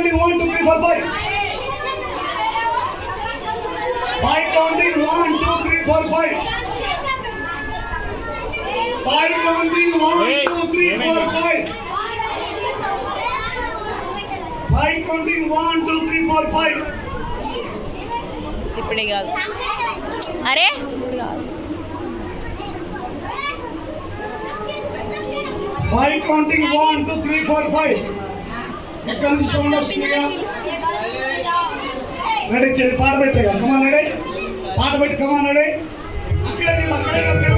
counting 1, 2, 3, 4, 5. 5 counting 1, 2, 3, 4, 5. 5 counting 1, 2, 3, 4, 5. 5 counting 1, 2, 3, 4, 5. ఇప్పుడే కాదు. అరే 5 counting 1, 2, 3, 4, 5. ఎక్కడ నుంచి సౌండ్ వస్తుందిగా? రెడీ చేయండి, పాట పెట్టేగా. కమాన్ రెడీ, పాట పెట్టి కమాన్ రెడీ. అక్కడే